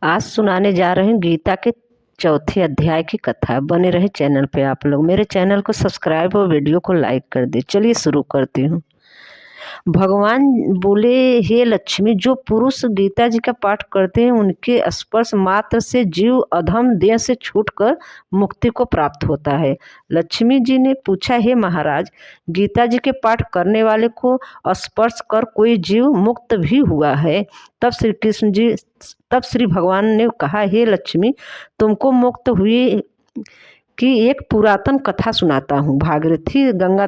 आज सुनाने जा रहे हैं गीता के चौथे अध्याय की कथा। बने रहे चैनल पे। आप लोग मेरे चैनल को सब्सक्राइब और वीडियो को लाइक कर दे। चलिए शुरू करती हूँ। भगवान बोले, हे लक्ष्मी, जो पुरुष गीता जी का पाठ करते हैं उनके स्पर्श मात्र से जीव अधम देह से छूटकर मुक्ति को प्राप्त होता है। लक्ष्मी जी ने पूछा, हे महाराज, गीता जी के पाठ करने वाले को स्पर्श कर कोई जीव मुक्त भी हुआ है? तब श्री भगवान ने कहा, हे लक्ष्मी, तुमको मुक्त हुई की एक पुरातन कथा सुनाता हूँ। भागीरथी गंगा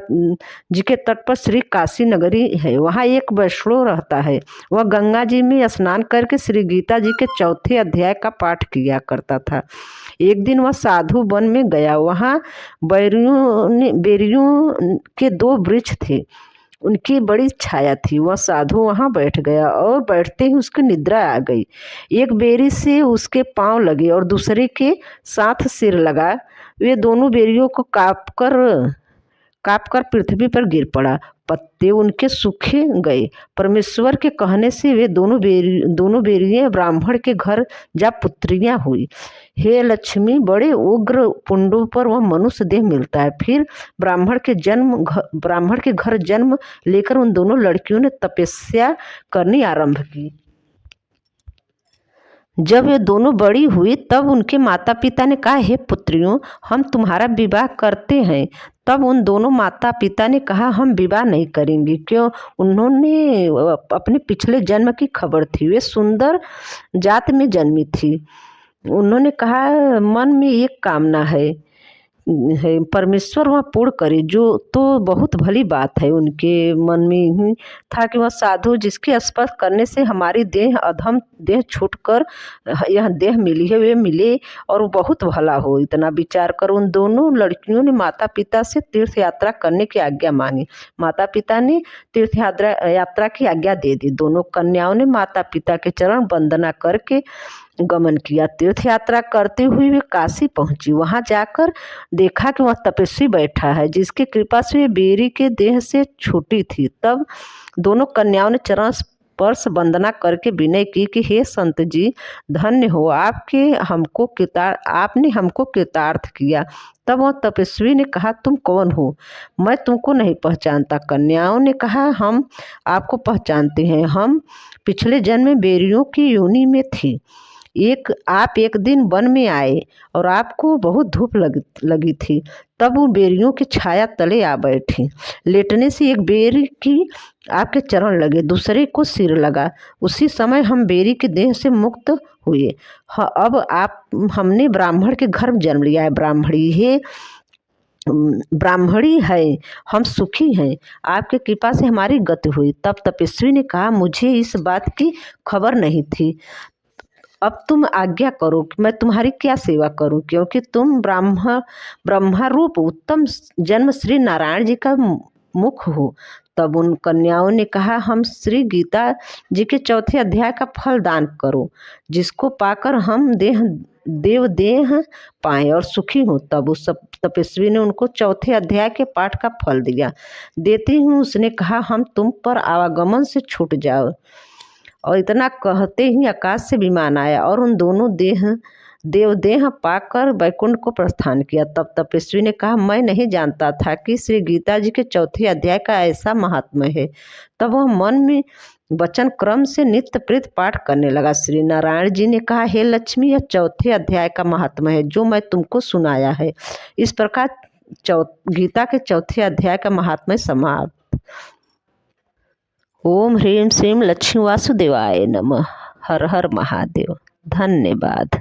जी के तट पर श्री काशी नगरी है। वहाँ एक वैष्णव रहता है। वह गंगा जी में स्नान करके श्री गीता जी के चौथे अध्याय का पाठ किया करता था। एक दिन वह साधु वन में गया। वहाँ बेरियों के 2 वृक्ष थे। उनकी बड़ी छाया थी। वह साधु वहाँ बैठ गया और बैठते ही उसकी निद्रा आ गई। एक बेरी से उसके पांव लगे और दूसरे के साथ सिर लगा। वे दोनों बेरियों को काप कर पृथ्वी पर गिर पड़ा। पत्ते उनके सूखे गए। परमेश्वर के कहने से वे दोनों बेरियां ब्राह्मण के घर जा पुत्रियां हुई। हे लक्ष्मी, बड़े उग्र पुंडों पर वह मनुष्य देह मिलता है। फिर ब्राह्मण के घर जन्म लेकर उन दोनों लड़कियों ने तपस्या करनी आरंभ की। जब वे दोनों बड़ी हुई तब उनके माता पिता ने कहा, हे पुत्रियों, हम तुम्हारा विवाह करते हैं। तब उन दोनों माता पिता ने कहा, हम विवाह नहीं करेंगे। क्यों? उन्होंने अपने पिछले जन्म की खबर थी। वे सुंदर जात में जन्मी थी। उन्होंने कहा, मन में एक कामना है परमेश्वर वह पूर्ण करे, जो तो बहुत भली बात है। उनके मन में ही था कि वह साधु जिसके स्पर्श करने से हमारी देह अधम देह छूटकर यह देह मिली है, वे मिले और बहुत भला हो। इतना विचार कर उन दोनों लड़कियों ने माता पिता से तीर्थ यात्रा करने की आज्ञा मांगी। माता पिता ने तीर्थ यात्रा की आज्ञा दे दी। दोनों कन्याओं ने माता पिता के चरण वंदना करके गमन किया। तीर्थ यात्रा करते हुए वे काशी पहुंची। वहां जाकर देखा कि वह तपस्वी बैठा है, जिसकी कृपा से वे बेरी के देह से छूटी थी। तब दोनों कन्याओं ने चरण स्पर्श वंदना करके विनय की कि हे संत जी, धन्य हो, आपने हमको कृतार्थ किया। तब वह तपस्वी ने कहा, तुम कौन हो? मैं तुमको नहीं पहचानता। कन्याओं ने कहा, हम आपको पहचानते हैं। हम पिछले जन्म में बेरियों की योनि में थी। आप एक दिन वन में आए और आपको बहुत धूप लगी थी। तब उन बेरियों की छाया तले आ बैठी। लेटने से एक बेरी की आपके चरण लगे, दूसरे को सिर लगा। उसी समय हम बेरी के देह से मुक्त हुए। अब हमने ब्राह्मण के घर जन्म लिया है। ब्राह्मणी है, हम सुखी हैं। आपकी कृपा से हमारी गति हुई। तब तपस्वी ने कहा, मुझे इस बात की खबर नहीं थी। अब तुम आज्ञा करो कि मैं तुम्हारी क्या सेवा करूं, क्योंकि तुम ब्रह्मा रूप उत्तम जन्म श्री नारायण जी का मुख हो। तब उन कन्याओं ने कहा, हम श्री गीता जी के चौथे अध्याय का फल दान करो, जिसको पाकर हम देव देह पाए और सुखी हो। तब उस तपस्वी ने उनको चौथे अध्याय के पाठ का फल दिया। देती हूँ उसने कहा, हम तुम पर आवागमन से छूट जाओ। और इतना कहते ही आकाश से विमान आया और उन दोनों देव पाकर वैकुंठ को प्रस्थान किया। तब तपस्वी ने कहा, मैं नहीं जानता था कि श्री गीता जी के चौथे अध्याय का ऐसा महात्म्य है। तब वह मन में वचन क्रम से नित्य प्रीत पाठ करने लगा। श्री नारायण जी ने कहा, हे लक्ष्मी, यह चौथे अध्याय का महात्म्य है जो मैं तुमको सुनाया है। इस प्रकार गीता के चौथे अध्याय का महात्म्य समाप्त। ओम ह्रीं श्रीं लक्ष्मी वासुदेवाय नमः। हर हर महादेव। धन्यवाद।